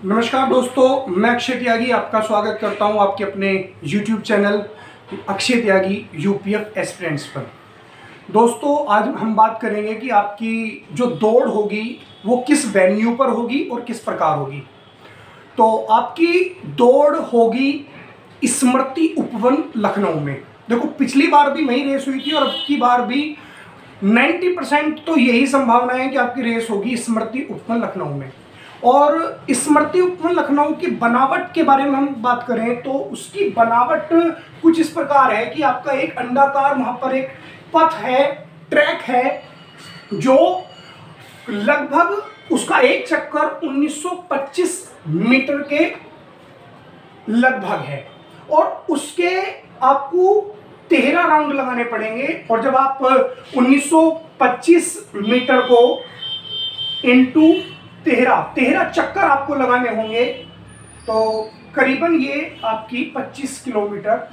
नमस्कार दोस्तों, मैं अक्षय त्यागी आपका स्वागत करता हूं आपके अपने YouTube चैनल अक्षय त्यागी यूपीएफ एस्पिरेंट्स पर। दोस्तों, आज हम बात करेंगे कि आपकी जो दौड़ होगी वो किस वेन्यू पर होगी और किस प्रकार होगी। तो आपकी दौड़ होगी स्मृति उपवन लखनऊ में। देखो, पिछली बार भी वही रेस हुई थी और अब की बार भी 90% तो यही संभावना है कि आपकी रेस होगी स्मृति उपवन लखनऊ में। और स्मृति उपवन लखनऊ की बनावट के बारे में हम बात करें तो उसकी बनावट कुछ इस प्रकार है कि आपका एक अंडाकार वहाँ पर एक पथ है, ट्रैक है, जो लगभग उसका एक चक्कर 1925 मीटर के लगभग है और उसके आपको 13 राउंड लगाने पड़ेंगे। और जब आप 1925 मीटर को इंटू 13 चक्कर आपको लगाने होंगे तो करीबन ये आपकी 25 किलोमीटर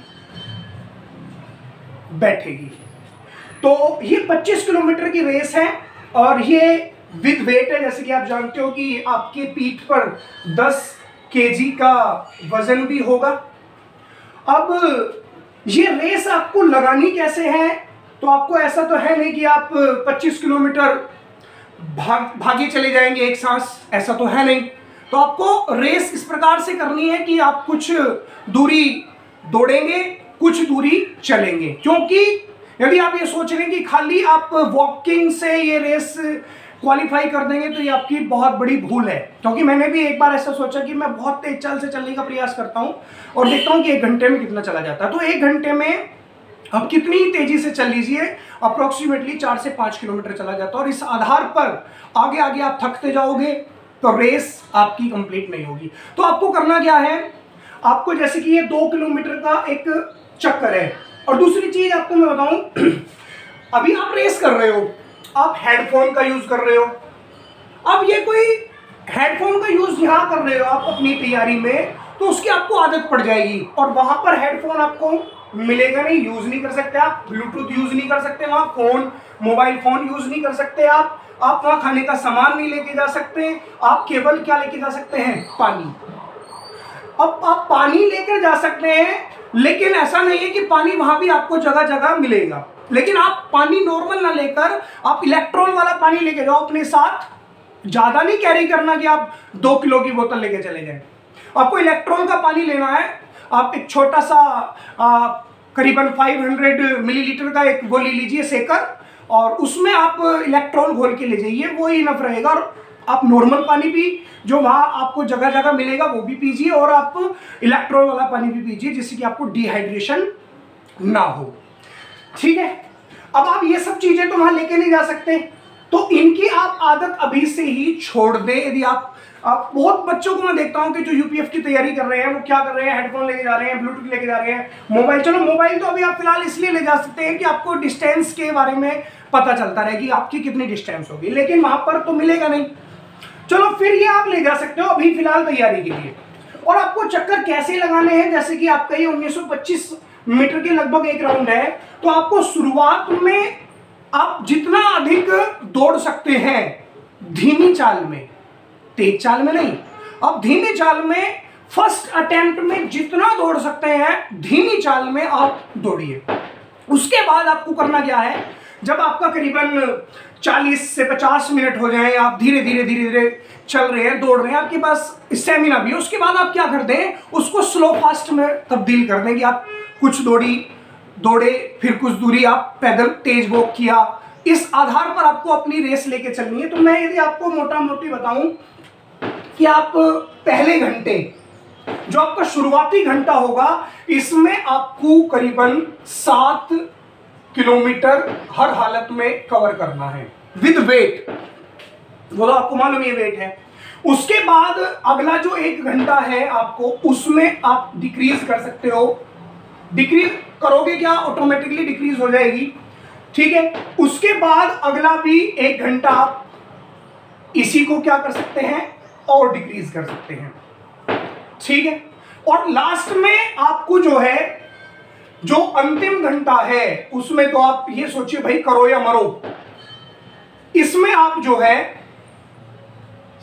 बैठेगी। तो ये 25 किलोमीटर की रेस है और ये विद वेट है। जैसे कि आप जानते हो कि आपके पीठ पर 10 केजी का वजन भी होगा। अब ये रेस आपको लगानी कैसे है, तो आपको ऐसा तो है नहीं कि आप 25 किलोमीटर भागे चले जाएंगे एक सांस, ऐसा तो है नहीं। तो आपको रेस इस प्रकार से करनी है कि आप कुछ दूरी दौड़ेंगे, कुछ दूरी चलेंगे। क्योंकि यदि आप ये सोच रहे हैं कि खाली आप वॉकिंग से ये रेस क्वालिफाई कर देंगे तो ये आपकी बहुत बड़ी भूल है। क्योंकि मैंने भी एक बार ऐसा सोचा कि मैं बहुत तेज चाल से चलने का प्रयास करता हूँ और देखता हूँ कि 1 घंटे में कितना चला जाता है। तो 1 घंटे में अब कितनी तेजी से चल लीजिए, अप्रोक्सीमेटली 4 से 5 किलोमीटर चला जाता है। और इस आधार पर आगे आगे आप थकते जाओगे तो रेस आपकी कंप्लीट नहीं होगी। तो आपको करना क्या है, आपको जैसे कि ये 2 किलोमीटर का एक चक्कर है। और दूसरी चीज आपको मैं बताऊं, अभी आप रेस कर रहे हो, आप हेडफोन का यूज कर रहे हो। अब ये कोई हेडफोन का यूज यहाँ कर रहे हो आप अपनी तैयारी में, तो उसकी आपको आदत पड़ जाएगी और वहां पर हेडफोन आपको मिलेगा नहीं, यूज नहीं कर सकते आप, ब्लूटूथ यूज नहीं कर सकते, वहां फोन, मोबाइल फोन यूज नहीं कर सकते आप वहां खाने का सामान नहीं लेके जा सकते। आप केवल क्या लेके जा सकते हैं, पानी। अब आप पानी लेकर जा सकते हैं, लेकिन ऐसा नहीं है कि पानी वहां भी आपको जगह जगह मिलेगा। लेकिन आप पानी नॉर्मल ना लेकर आप इलेक्ट्रॉल वाला पानी लेके जाओ अपने साथ। ज्यादा नहीं कैरी करना कि आप 2 किलो की बोतल लेके चले जाए। आपको इलेक्ट्रॉल का पानी लेना है। आप एक छोटा सा करीबन 500 मिलीलीटर का एक वो ले लीजिए सेकर, और उसमें आप इलेक्ट्रॉल घोल के ले जाइए, वो ही इनफ रहेगा। और आप नॉर्मल पानी भी जो वहाँ आपको जगह जगह मिलेगा वो भी पीजिए, और आप इलेक्ट्रॉल वाला पानी भी पीजिए जिससे कि आपको डिहाइड्रेशन ना हो। ठीक है। अब आप ये सब चीजें तो वहाँ लेके नहीं जा सकते, तो इनकी आप आदत अभी से ही छोड़ दें। यदि आप बहुत बच्चों को मैं देखता हूं कि जो यूपीएफ की तैयारी कर रहे हैं वो क्या कर रहे हैं, हेडफोन लेके जा रहे हैं, ब्लूटूथ लेके जा रहे हैं, मोबाइल। चलो, मोबाइल तो अभी आप फिलहाल इसलिए ले जा सकते हैं कि आपको डिस्टेंस के बारे में पता चलता रहे कि आपकी कितनी डिस्टेंस होगी, लेकिन वहां पर तो मिलेगा नहीं। चलो, फिर ये आप ले जा सकते हो अभी फिलहाल तैयारी के लिए। और आपको चक्कर कैसे लगाने हैं, जैसे कि आपका ये 1925 मीटर के लगभग एक राउंड है, तो आपको शुरुआत में आप जितना अधिक दौड़ सकते हैं धीमी चाल में, तेज चाल में नहीं, अब धीमी चाल में फर्स्ट अटेम्प्ट में जितना दौड़ सकते हैं धीमी चाल में आप दौड़िए। उसके बाद आपको करना क्या है, जब आपका करीबन 40 से 50 मिनट हो जाए, आप धीरे धीरे चल रहे हैं, दौड़ रहे हैं, आपके पास स्टेमिना भी है, उसके बाद आप क्या कर दें, उसको स्लो फास्ट में तब्दील कर दें कि आप कुछ दौड़े, फिर कुछ दूरी आप पैदल तेज वॉक किया। इस आधार पर आपको अपनी रेस लेके चलनी है। तो मैं यदि आपको मोटा मोटी बताऊं कि आप पहले घंटे, जो आपका शुरुआती घंटा होगा, इसमें आपको करीबन 7 किलोमीटर हर हालत में कवर करना है विद वेट। वो तो आपको मालूम ये वेट है। उसके बाद अगला जो 1 घंटा है आपको, उसमें आप डिक्रीज कर सकते हो। डिक्रीज करोगे क्या, ऑटोमेटिकली डिक्रीज हो जाएगी। ठीक है। उसके बाद अगला भी 1 घंटा आप इसी को क्या कर सकते हैं, और डिक्रीज कर सकते हैं। ठीक है। और लास्ट में आपको जो है, जो अंतिम घंटा है, उसमें तो आप ये सोचिए भाई करो या मरो। इसमें आप जो है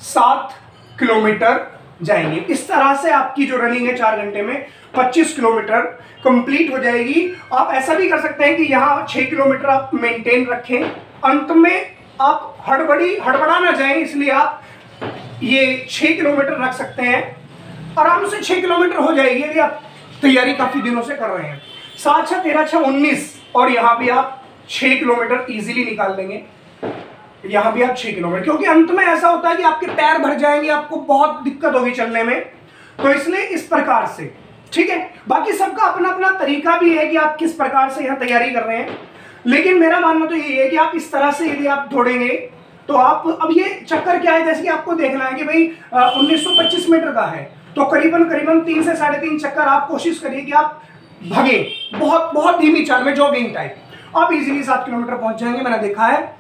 7 किलोमीटर जाएंगे। इस तरह से आपकी जो रनिंग है 4 घंटे में 25 किलोमीटर कंप्लीट हो जाएगी। आप ऐसा भी कर सकते हैं कि यहाँ 6 किलोमीटर आप मेंटेन रखें, अंत में आप हड़बड़ा ना जाएं, इसलिए आप ये 6 किलोमीटर रख सकते हैं। आराम से 6 किलोमीटर हो जाएगी यदि आप तैयारी काफी दिनों से कर रहे हैं। 7 6 13 6 19 और यहाँ भी आप 6 किलोमीटर इजीली निकाल लेंगे। यहाँ भी आप 6 किलोमीटर, क्योंकि अंत में ऐसा होता है कि आपके पैर भर जाएंगे, आपको बहुत दिक्कत होगी चलने में, तो इसलिए इस प्रकार से, ठीक है। बाकी सबका अपना अपना तरीका भी है कि आप किस प्रकार से यहाँ तैयारी कर रहे हैं, लेकिन मेरा मानना तो ये है कि आप इस तरह से यदि आप दौड़ेंगे तो आप, अब ये चक्कर क्या है, जैसे कि आपको देखना है कि भाई 1925 मीटर का है, तो करीबन 3 से 3.5 चक्कर आप कोशिश करिए कि आप भागे, बहुत बहुत धीमी चाल में, जॉगिंग टाइप, आप इजीली 7 किलोमीटर पहुंच जाएंगे। मैंने देखा है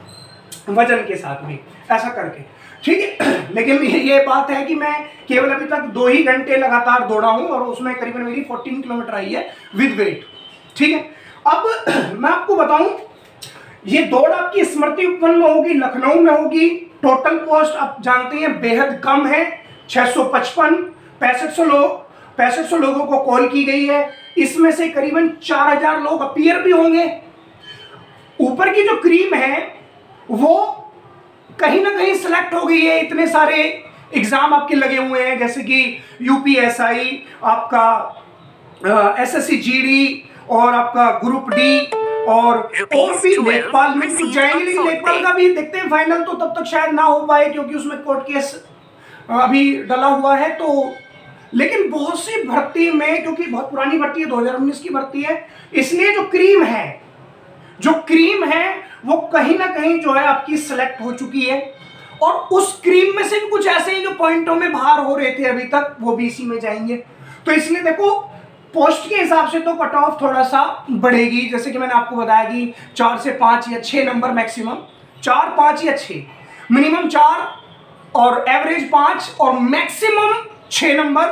वजन के साथ भी ऐसा करके, ठीक है। लेकिन ये बात है कि मैं केवल अभी तक 2 ही घंटे लगातार दौड़ा हूं और उसमें करीबन मेरी 14 किलोमीटर आई है विद वेट, ठीक है। अब मैं आपको बताऊं, ये दौड़ आपकी स्मृति उपवन में होगी, लखनऊ में होगी। टोटल कॉस्ट आप जानते हैं बेहद कम है, 655, 6500 लोगों को कॉल की गई है। इसमें से करीबन 4000 लोग अपीयर भी होंगे। ऊपर की जो क्रीम है वो कहीं ना कहीं सिलेक्ट हो गई है, इतने सारे एग्जाम आपके लगे हुए हैं, जैसे कि यूपीएसआई, आपका एसएससी जीडी और आपका ग्रुप डी, और भी लेखपाल में कुछ जाएंगे, लेकिन लेखपाल का भी देखते हैं फाइनल, तो तब तक शायद ना हो पाए क्योंकि उसमें कोर्ट केस अभी डला हुआ है। तो लेकिन बहुत सी भर्ती में, क्योंकि बहुत पुरानी भर्ती है, 2019 की भर्ती है, इसलिए जो क्रीम है वो कहीं ना कहीं जो है आपकी सिलेक्ट हो चुकी है, और उस क्रीम में से भी कुछ ऐसे ही जो पॉइंटों में बाहर हो रहे थे अभी तक, वो भी इसी में जाएंगे। तो इसलिए देखो, पोस्ट के हिसाब से तो कट ऑफ थोड़ा सा बढ़ेगी, जैसे कि मैंने आपको बताया कि 4 से 5 या 6 नंबर मैक्सिमम, 4 5 या 6, मिनिमम 4 और एवरेज 5 और मैक्सिमम 6 नंबर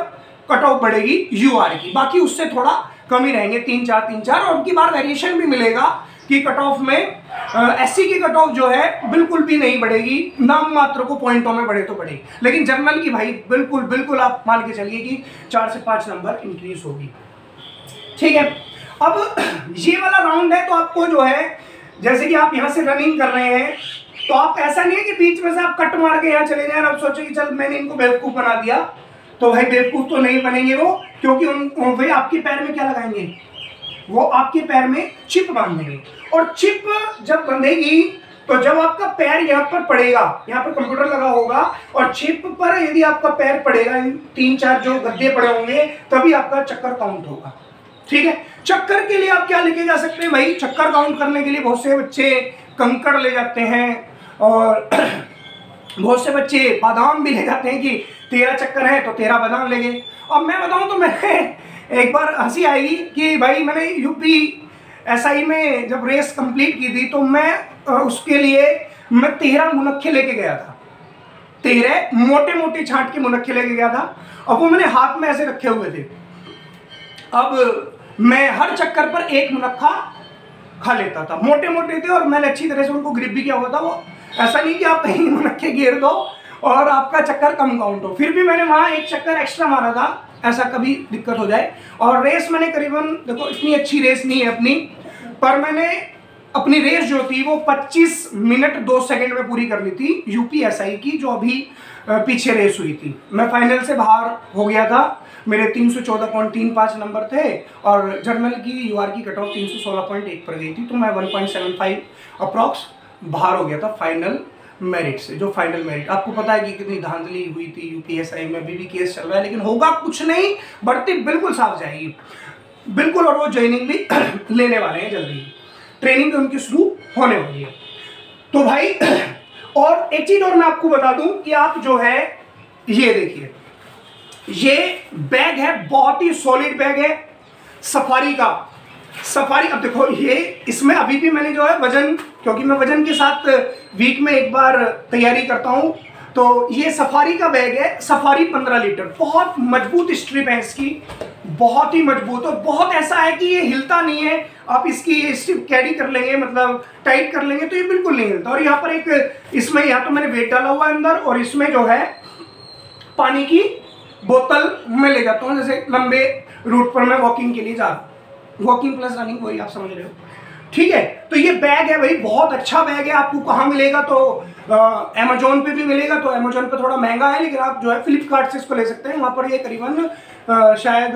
कट ऑफ बढ़ेगी यूआर की। बाकी उससे थोड़ा कम ही रहेंगे, 3 4 3 4, और उनकी बार वेरिएशन भी मिलेगा कि कट ऑफ में एससी की कट ऑफ जो है बिल्कुल भी नहीं बढ़ेगी, नाम मात्र को पॉइंटों में बढ़े तो बढ़े, लेकिन जनरल की भाई बिल्कुल आप मान के चलिए कि 4 से 5 नंबर इंक्रीज होगी, ठीक है। अब ये वाला राउंड है, तो आपको जो है, जैसे कि आप यहाँ से रनिंग कर रहे हैं, तो आप ऐसा नहीं है कि बीच में से आप कट मार के यहाँ चले जाए और आप सोचे कि चल मैंने इनको बेवकूफ बना दिया, तो भाई बेवकूफ तो नहीं बनेंगे वो, क्योंकि वे आपके पैर में क्या लगाएंगे, वो आपके पैर में चिप बांधेंगे, और चिप जब बंधेगी तो जब आपका पैर यहाँ पर पड़ेगा, यहाँ पर कंप्यूटर लगा होगा, और चिप पर यदि आपका पैर पड़ेगा, 3 4 जो गद्दे पड़े होंगे, तभी आपका चक्कर काउंट होगा, ठीक है। चक्कर के लिए आप क्या लेके जा सकते हैं भाई, चक्कर काउंट करने के लिए बहुत से बच्चे कंकड़ ले जाते हैं, और बहुत से बच्चे बादाम भी ले जाते हैं कि 13 चक्कर है तो 13 बादाम ले गए। अब मैं बताऊं तो मैंने एक बार हंसी आई कि भाई मैंने यूपीएसआई में जब रेस कंप्लीट की थी, तो मैं उसके लिए मैं 13 मुनक्खे लेके गया था, 13 मोटे मोटे छांट के मुनक्खे लेके गया था, और वो मैंने हाथ में ऐसे रखे हुए थे। अब मैं हर चक्कर पर 1 मुनक्खा खा लेता था, मोटे मोटे थे, और मैंने अच्छी तरह से उनको ग्रिप भी किया हुआ था। वो ऐसा नहीं कि आप कहीं मुनक्खे घेर दो और आपका चक्कर कम काउंट हो, फिर भी मैंने वहाँ 1 चक्कर एक्स्ट्रा मारा था, ऐसा कभी दिक्कत हो जाए। और रेस मैंने करीबन, देखो इतनी अच्छी रेस नहीं है अपनी, पर मैंने अपनी रेस जो थी वो 25 मिनट 2 सेकंड में पूरी कर ली थी, यूपीएसआई की जो अभी पीछे रेस हुई थी। मैं फाइनल से बाहर हो गया था, मेरे 314.35 नंबर थे, और जर्नल की यूआर की कट ऑफ 316.1 पर गई थी, तो मैं 1.75 अप्रॉक्स बाहर हो गया था फाइनल मेरिट से। जो फाइनल मेरिट आपको पता है कि कितनी धांधली हुई थी यूपीएसआई में, अभी भी केस चल रहा है, लेकिन होगा कुछ नहीं, बढ़ती बिल्कुल साफ जाएगी बिल्कुल, और वो ज्वाइनिंग भी लेने वाले हैं जल्दी, ट्रेनिंग भी उनकी शुरू होने वाली है। तो भाई और एक चीज और मैं आपको बता दूं कि आप जो है, ये देखिए, ये बैग है, बहुत ही सॉलिड बैग है सफारी का। सफारी, अब देखो ये, इसमें अभी भी मैंने जो है वजन, क्योंकि मैं वजन के साथ वीक में एक बार तैयारी करता हूं, तो ये सफारी का बैग है, सफारी 15 लीटर, बहुत मजबूत स्ट्रिप है इसकी, बहुत ही मजबूत, और बहुत ऐसा है कि ये हिलता नहीं है। आप इसकी स्ट्रिप कैरी कर लेंगे, मतलब टाइट कर लेंगे, तो ये बिल्कुल नहीं हिलता। और यहाँ पर एक, इसमें यहाँ तो मैंने वेट डाला हुआ है अंदर, और इसमें जो है पानी की बोतल में ले जाता हूँ, जैसे लंबे रूट पर मैं वॉकिंग के लिए जा रहा हूँ, वॉकिंग प्लस रनिंग, वही आप समझ रहे हो, ठीक है। तो ये बैग है भाई, बहुत अच्छा बैग है। आपको कहाँ मिलेगा, तो अमेजोन पे भी मिलेगा, तो अमेजोन पे थोड़ा महंगा है, लेकिन आप जो है फ्लिपकार्ट से इसको ले सकते हैं। वहाँ पर ये करीबन शायद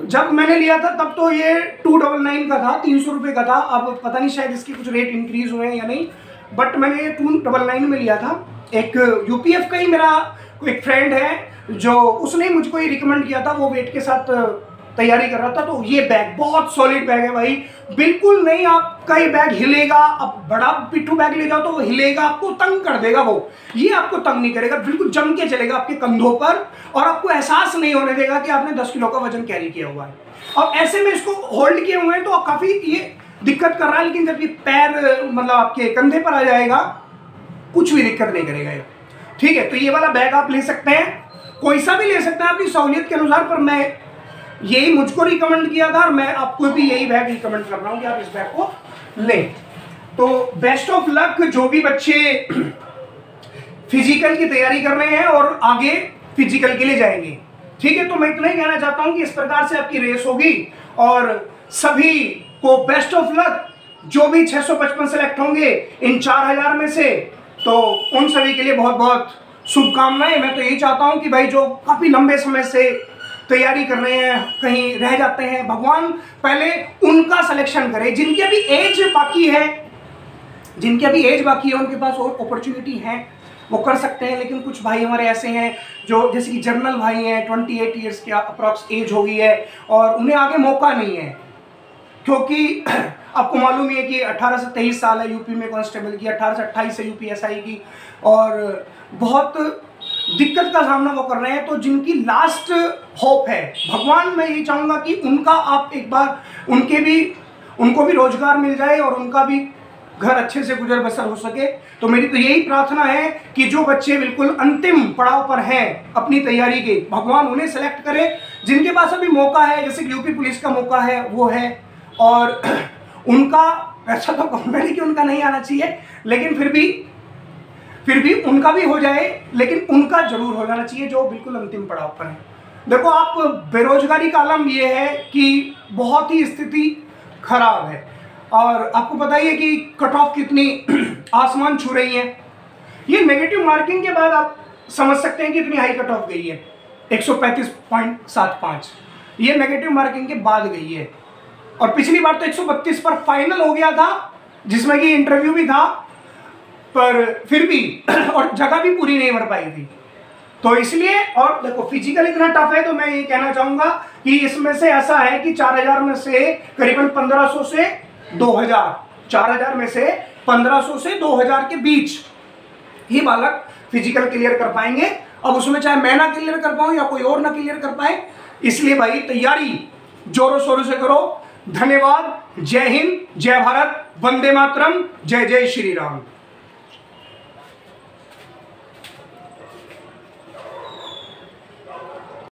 जब मैंने लिया था तब तो ये 299 का था, 300 रुपये का था। अब पता नहीं शायद इसके कुछ रेट इंक्रीज हुए हैं या नहीं, बट मैंने ये 299 में लिया था। एक यूपीएफ का ही मेरा एक फ्रेंड है जो उसने मुझको ये रिकमेंड किया था, वो वेट के साथ तैयारी कर रहा था। तो ये बैग बहुत सॉलिड बैग है भाई, बिल्कुल नहीं आपका ये बैग हिलेगा। अब बड़ा पिट्ठू बैग ले जाओ तो वो हिलेगा, आपको तंग कर देगा वो, ये आपको तंग नहीं करेगा, बिल्कुल जम के चलेगा आपके कंधों पर, और आपको एहसास नहीं होने देगा कि आपने 10 किलो का वजन कैरी किया हुआ है। अब ऐसे में इसको होल्ड किए हुए हैं तो काफ़ी ये दिक्कत कर रहा है, लेकिन जब ये पैर मतलब आपके कंधे पर आ जाएगा कुछ भी दिक्कत नहीं करेगा ये, ठीक है। तो ये वाला बैग आप ले सकते हैं, कोई सा भी ले सकते हैं अपनी सहूलियत के अनुसार, पर मैं यही मुझको रिकमेंड किया था और मैं आपको भी यही बैग रिकमेंड कर रहा हूँ कि आप इस बैग को लें। तो बेस्ट ऑफ लक जो भी बच्चे फिजिकल की तैयारी कर रहे हैं और आगे फिजिकल के लिए जाएंगे, ठीक है। तो मैं इतना ही कहना चाहता हूँ कि इस प्रकार से आपकी रेस होगी और सभी को बेस्ट ऑफ लक। जो भी 655 सेलेक्ट होंगे इन 4000 में से, तो उन सभी के लिए बहुत बहुत शुभकामनाएं। मैं तो यही चाहता हूँ कि भाई जो काफ़ी लंबे समय से तैयारी कर रहे हैं, कहीं रह जाते हैं, भगवान पहले उनका सिलेक्शन करे। जिनकी अभी एज बाकी है, उनके पास और अपॉर्चुनिटी है, वो कर सकते हैं। लेकिन कुछ भाई हमारे ऐसे हैं जो जैसे कि जर्नल भाई हैं, 28 ईयर्स की अप्रॉक्स एज हो गई है और उन्हें आगे मौका नहीं है, क्योंकि आपको मालूम ही है कि 18 से 23 साल है यूपी में कांस्टेबल की, 18 से 28 है यूपी एसआई की, और बहुत दिक्कत का सामना वो कर रहे हैं। तो जिनकी लास्ट होप है, भगवान मैं ये चाहूँगा कि उनका आप एक बार उनको भी रोजगार मिल जाए और उनका भी घर अच्छे से गुजर बसर हो सके। तो मेरी तो यही प्रार्थना है कि जो बच्चे बिल्कुल अंतिम पड़ाव पर हैं अपनी तैयारी के, भगवान उन्हें सेलेक्ट करे। जिनके पास अभी मौका है, जैसे यूपी पुलिस का मौका है वो है, और उनका ऐसा तो कहूँगा नहीं कि उनका नहीं आना चाहिए, लेकिन फिर भी उनका भी हो जाए, लेकिन उनका जरूर हो जाना चाहिए जो बिल्कुल अंतिम पड़ाव पर है। देखो आप, बेरोजगारी का आलम ये है कि बहुत ही स्थिति खराब है, और आपको पता ही है कि कट ऑफ कितनी आसमान छू रही है। ये नेगेटिव मार्किंग के बाद आप समझ सकते हैं कि इतनी हाई कट ऑफ गई है, 135.75, ये नेगेटिव मार्किंग के बाद गई है। और पिछली बार तो 132 पर फाइनल हो गया था, जिसमें कि इंटरव्यू भी था, पर फिर भी और जगह भी पूरी नहीं भर पाई थी। तो इसलिए, और देखो फिजिकल इतना टफ है, तो मैं ये कहना चाहूँगा कि इसमें से ऐसा है कि 4000 में से करीबन 1500 से 2000, 4000 में से 1500 से 2000 के बीच ही बालक फिजिकल क्लियर कर पाएंगे। अब उसमें चाहे मैं ना क्लियर कर पाऊँ या कोई और ना क्लियर कर पाए, इसलिए भाई तैयारी जोरों शोरों से करो। धन्यवाद। जय हिंद, जय भारत, वंदे मातरम, जय जय श्री राम।